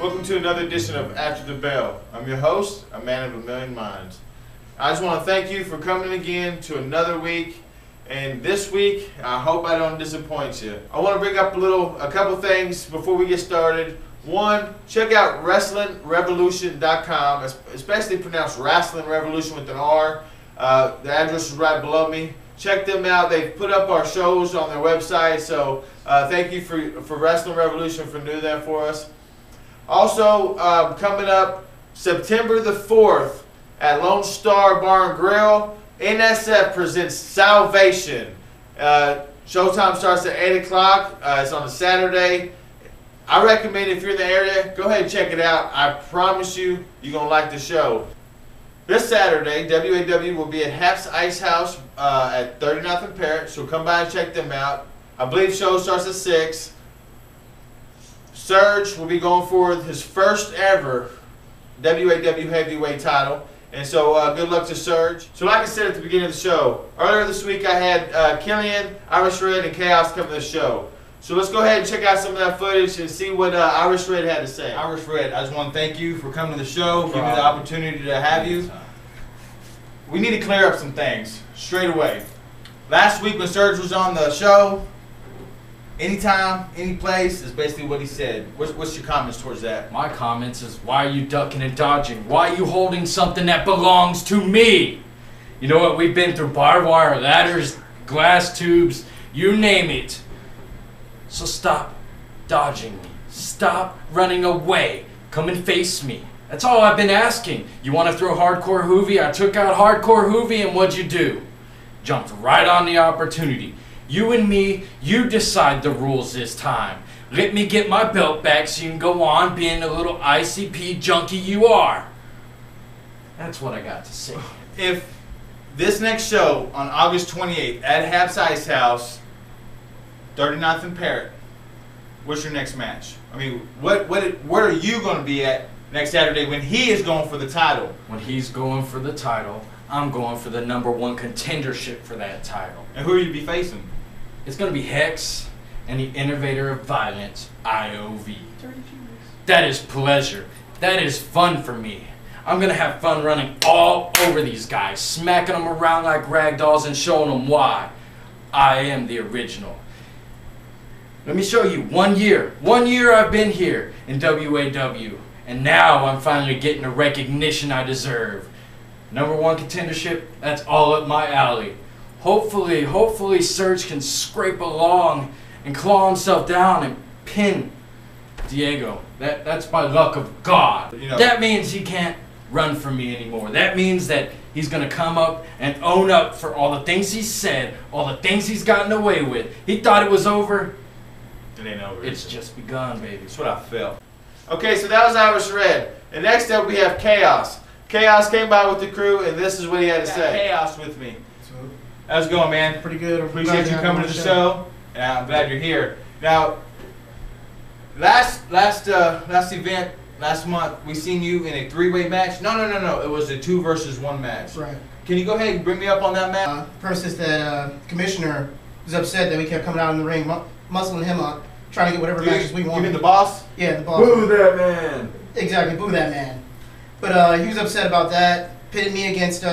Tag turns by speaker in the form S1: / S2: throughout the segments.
S1: Welcome to another edition of After the Bell. I'm your host, a man of a million minds. I just want to thank you for coming again to another week. And this week, I hope I don't disappoint you. I want to bring up a couple things before we get started. One, check out WrestlingRevolution.com, especially pronounced Wrestling Revolution with an R. The address is right below me. Check them out. They've put up our shows on their website, so thank you for Wrestling Revolution for doing that for us. Also, coming up September the 4th at Lone Star Bar and Grill, NSF presents Salvation. Showtime starts at 8 o'clock. It's on a Saturday. I recommend if you're in the area, go ahead and check it out. I promise you, you're going to like the show. This Saturday, WAW will be at Hap's Ice House at 39th and Parrot, so come by and check them out. I believe show starts at 6. Surge will be going for his first ever WAW heavyweight title. And so good luck to Surge. So like I said at the beginning of the show, earlier this week I had Killian, Irish Red, and Chaos come to the show. So let's go ahead and check out some of that footage and see what Irish Red had to say. Irish Red, I just want to thank you for coming to the show, giving me the opportunity to have you. We need to clear up some things straight away. Last week when Surge was on the show, anytime, any place is basically what he said. What's your comments towards that?
S2: My comments is, why are you ducking and dodging? Why are you holding something that belongs to me? You know what? We've been through barbed wire, ladders, glass tubes, you name it. So stop dodging me. Stop running away. Come and face me. That's all I've been asking. You want to throw Hardcore Hoovy? I took out Hardcore Hoovy, and what'd you do? Jumped right on the opportunity. You and me, you decide the rules this time. Let me get my belt back so you can go on being the little ICP junkie you are. That's what I got to say.
S1: If this next show on August 28th at Hap's Ice House, 39th and Parrot, what's your next match? I mean, what are you going to be at next Saturday when he is going for the title?
S2: When he's going for the title, I'm going for the #1 contendership for that title.
S1: And who are you be facing?
S2: It's going to be Hex and the Innovator of Violence, IOV. That is pleasure. That is fun for me. I'm going to have fun running all over these guys, smacking them around like rag dolls and showing them why I am the original. Let me show you 1 year. 1 year I've been here in WAW, and now I'm finally getting the recognition I deserve. #1 contendership, that's all up my alley. Hopefully Surge can scrape along and claw himself down and pin Diego. That's by luck of God. You know, that means he can't run from me anymore. That means that he's going to come up and own up for all the things he's said, all the things he's gotten away with. He thought it was over.
S1: It ain't over.
S2: It's just begun, baby.
S1: That's what I felt. Okay, so that was Irish Red. And next up we have Chaos. Chaos came by with the crew, and this is what he had to say. Chaos with me. How's it going, man?
S3: Pretty good.
S1: Appreciate you coming to the show. And I'm glad you're here. Now, last event, last month, we seen you in a 3-way match. No. It was a 2 versus 1 match.
S3: Right.
S1: Can you go ahead and bring me up on that match?
S3: The premise is that Commissioner was upset that we kept coming out in the ring, muscling him up, trying to get whatever matches we wanted.
S1: You mean the boss?
S3: Yeah, the boss.
S4: Boo that man!
S3: Exactly, boo that man. But he was upset about that, pitted me against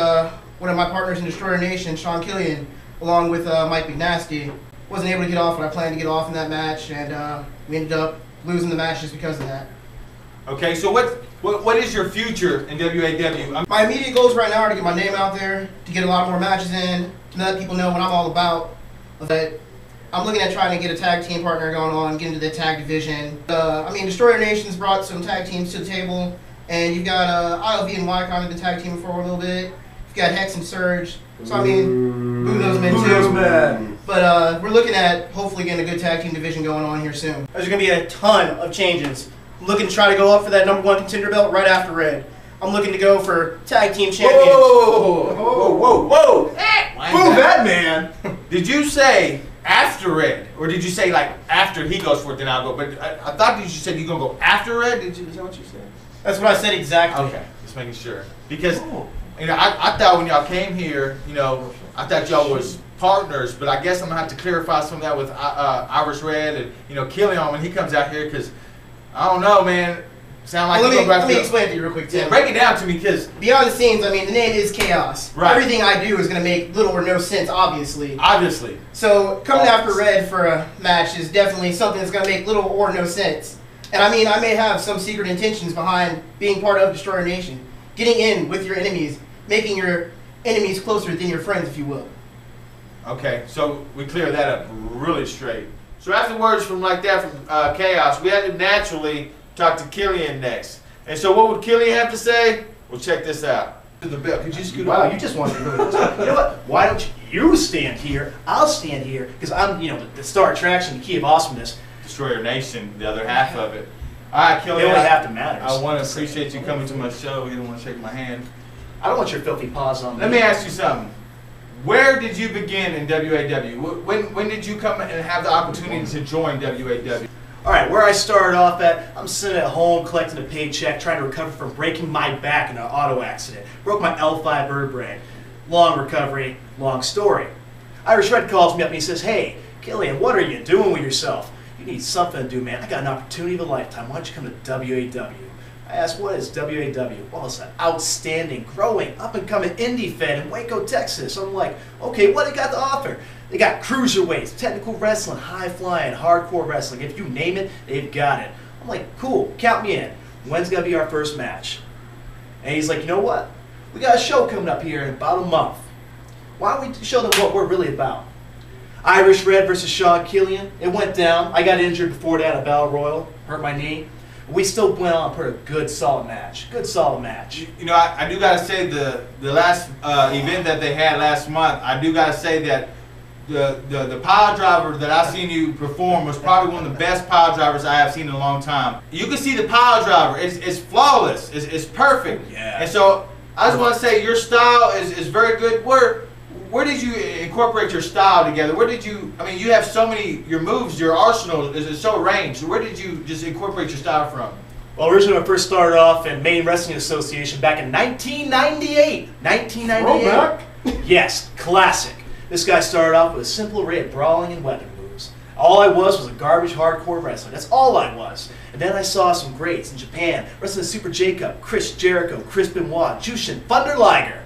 S3: one of my partners in Destroyer Nation, Sean Killian, along with Mike McNasty. Wasn't able to get off what I planned to get off in that match, and we ended up losing the match just because of that.
S1: Okay, so what is your future in WAW?
S3: My immediate goals right now are to get my name out there, to get a lot more matches in, to let people know what I'm all about. But I'm looking at trying to get a tag team partner going on, get into the tag division. I mean, Destroyer Nation's brought some tag teams to the table, and you've got ILV and Wycon have been tag teaming for a little bit. You've got Hex and Surge. So I mean, boo those men too. But we're looking at hopefully getting a good tag team division going on here soon.
S5: There's going to be a ton of changes. I'm looking to try to go up for that #1 contender belt right after Red. I'm looking to go for tag team champions.
S1: Whoa!
S4: Boo that man!
S1: Did you say after Red, or did you say like after he goes for it, then I'll go? But I thought you said you're gonna go after Red. Is that what you said?
S5: That's what I said exactly.
S1: Okay, just making sure because you know I thought when y'all came here, you know, I thought y'all was partners, but I guess I'm gonna have to clarify some of that with Irish Red and Killian when he comes out here because I don't know, man. Sound like
S3: Well,
S1: you
S3: let me explain it to you real quick, Tim.
S1: Yeah, break it down to me, because
S3: Behind the scenes, I mean, the name is Chaos.
S1: Right.
S3: Everything I do is going to make little or no sense, obviously.
S1: obviously.
S3: So coming after Red for a match is definitely something that's going to make little or no sense. And I mean, I may have some secret intentions behind being part of Destroyer Nation. Getting in with your enemies, making your enemies closer than your friends, if you will.
S1: Okay, so we clear that up really straight. So after words from like that from Chaos, we had to naturally talk to Killian next. And so what would Killian have to say? Well, check this out. To the bell. Could you scoot
S6: Wow,
S1: up?
S6: you just wanted to really. You know what? Why don't you stand here? I'll stand here because I'm, the star attraction, the key of awesomeness.
S1: Destroyer Nation, the other half of it. All right,
S6: The
S1: Killian.
S6: only half that matters.
S1: I want to appreciate you coming to my show. You don't want to shake my hand.
S6: I don't want your filthy paws on me.
S1: Let me ask you something. Where did you begin in WAW? When did you come and have the opportunity to join WAW?
S6: All right, where I started off at, I'm sitting at home collecting a paycheck, trying to recover from breaking my back in an auto accident. Broke my L5 vertebrae. Long recovery, long story. Irish Red calls me up and he says, "Hey, Killian, what are you doing with yourself? You need something to do, man. I got an opportunity of a lifetime. Why don't you come to WAW?" I asked, "What is WAW?" Well, it's an outstanding, growing, up-and-coming indie fan in Waco, Texas. I'm like, okay, what do you got to offer? They got cruiserweights, technical wrestling, high-flying, hardcore wrestling. If you name it, they've got it. I'm like, cool, count me in. When's going to be our first match? And he's like, you know what? We got a show coming up here in about a month. Why don't we show them what we're really about? Irish Red versus Sean Killian. It went down. I got injured before that at Battle Royal. Hurt my knee. We still went on and put a good, solid match. Good, solid match.
S1: You know, I do got to say the last event that they had last month, I do got to say that the pile driver that I seen you perform was probably one of the best pile drivers I have seen in a long time. You can see the pile driver. It's flawless. It's perfect.
S6: Yeah.
S1: And so I just want to say your style is very good. Where did you incorporate your style together? Where did you, I mean, you have so many, your moves, your arsenal is so arranged. Where did you just incorporate your style from?
S6: Well, originally when I first started off in Maine Wrestling Association back in 1998. 1998. Yes, classic. This guy started off with a simple array of brawling and weapon moves. All I was a garbage hardcore wrestler. That's all I was. And then I saw some greats in Japan, wrestling Super Jacob, Chris Jericho, Chris Benoit, Jushin, Thunder Liger.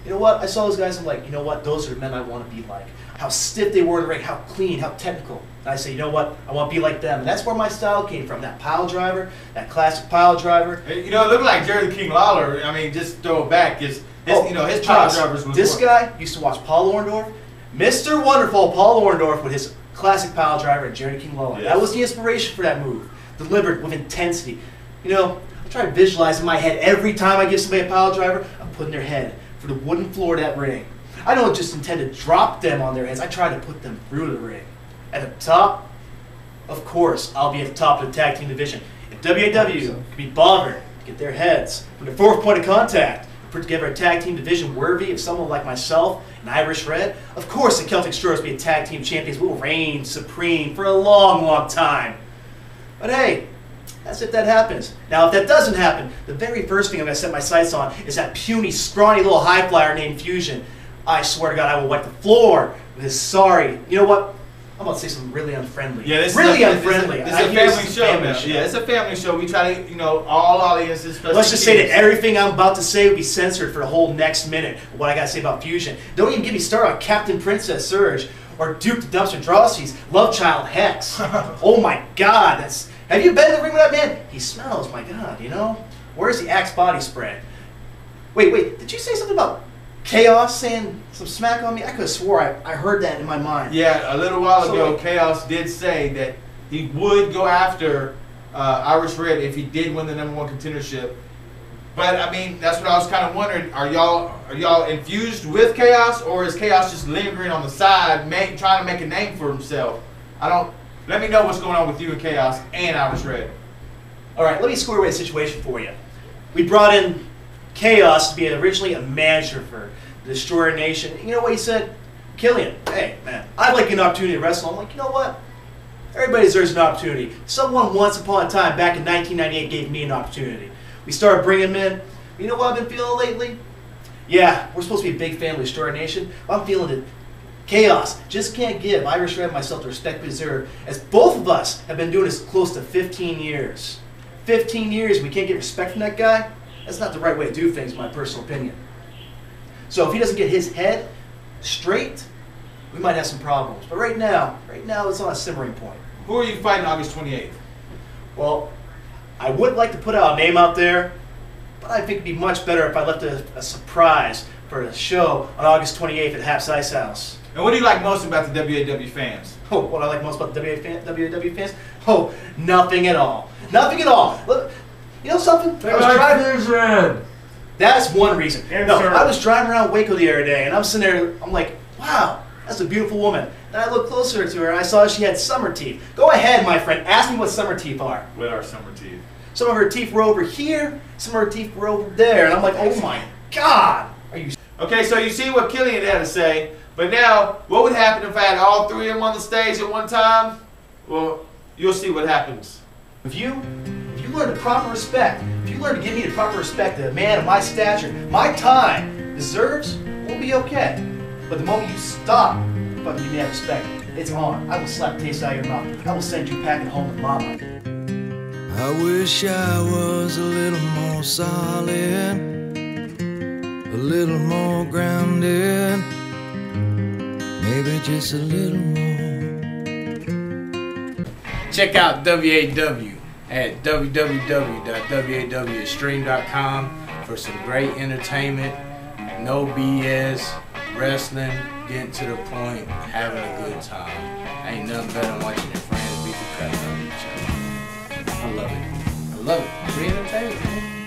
S6: You know what? I saw those guys, I'm like, you know what? Those are the men I want to be like. How stiff they were in the ring, how clean, how technical. And I say, you know what? I want to be like them. And that's where my style came from. That pile driver, that classic pile driver.
S1: You know, it looked like Jerry the King Lawler. I mean, just throw it back. His pile drivers was
S6: This guy used to watch Paul Orndorff, Mr. Wonderful Paul Orndorff with his classic pile driver and Jerry the King Lawler.
S1: Yes.
S6: That was the inspiration for that move, delivered with intensity. You know, I try to visualize in my head every time I give somebody a pile driver, I'm putting their head for the wooden floor of that ring. I don't just intend to drop them on their heads. I try to put them through the ring. At the top, of course, I'll be at the top of the tag team division. If WAW could be bothered to get their heads from the fourth point of contact, put together a tag team division worthy of someone like myself, an Irish Red, of course the Celtic Strokes will be a tag team champions. We will reign supreme for a long, long time. But hey, that's if that happens. Now, if that doesn't happen, the very first thing I'm going to set my sights on is that puny, scrawny little high flyer named Fusion. I swear to God, I will wipe the floor with his sorry. You know what? I'm about to say something really unfriendly.
S1: Yeah, this
S6: really
S1: is
S6: unfriendly.
S1: This is a family show now. Yeah, it's a family show. We try to, all audiences.
S6: Let's just say that everything I'm about to say will be censored for the whole next minute of what I got to say about Fusion. Don't even get me started on Captain Princess Surge or Duke the Dumpster Drawsey's Love Child Hex. Oh my God, that's... Have you been in the ring with that man? He smells, my God, Where's the Axe body spray? Wait, did you say something about Chaos saying some smack on me? I could have swore I heard that in my mind.
S1: Yeah, a little while ago, Chaos did say that he would go after Irish Red if he did win the #1 contendership. But, I mean, that's what I was kind of wondering. Are y'all infused with Chaos, or is Chaos just lingering on the side, trying to make a name for himself? Let me know what's going on with you and Chaos and Irish Red.
S6: All right, let me square away the situation for you. We brought in Chaos to be originally a manager for the Destroyer Nation. You know what he said? Killian, hey, man, I'd like an opportunity to wrestle. I'm like, you know what? Everybody deserves an opportunity. Someone once upon a time back in 1998 gave me an opportunity. We started bringing him in. You know what I've been feeling lately? Yeah, we're supposed to be a big family, Destroyer Nation. I'm feeling it. Chaos just can't give Irish Red and myself the respect we deserve, as both of us have been doing this close to 15 years. 15 years we can't get respect from that guy, that's not the right way to do things, in my personal opinion. So if he doesn't get his head straight, we might have some problems. But right now it's on a simmering point.
S1: Who are you fighting August 28th?
S6: Well, I would like to put out a name out there, but I think it'd be much better if I left a surprise for the show on August 28th at Hap's Ice House.
S1: And what do you like most about the WAW fans?
S6: Oh, what I like most about the WAW fans? Oh, nothing at all. Nothing at all. Look, you know something? That's one reason. No, I was driving around Waco the other day, and I'm sitting there, I'm like, wow, that's a beautiful woman. Then I looked closer to her, and I saw she had summer teeth. Go ahead, my friend, ask me what summer teeth are.
S1: What are summer teeth?
S6: Some of her teeth were over here, some of her teeth were over there, and I'm like, oh my God, are you...
S1: Okay, so you see what Killian had to say, but now, what would happen if I had all three of them on the stage at one time? Well, you'll see what happens.
S6: If you learn the proper respect, if you learn to give me the proper respect that a man of my stature, my time deserves, we'll be okay. But the moment you stop fucking giving me that respect, it's on. I will slap the taste out of your mouth. I will send you packing home with mama.
S7: I wish I was a little more solid, a little more grounded, maybe just a little more.
S2: Check out WAW at www.wawstream.com for some great entertainment, no BS, wrestling, getting to the point, having a good time. Ain't nothing better than watching your friends beat the crap out of each other. I love it. I love it. Free entertainment, man.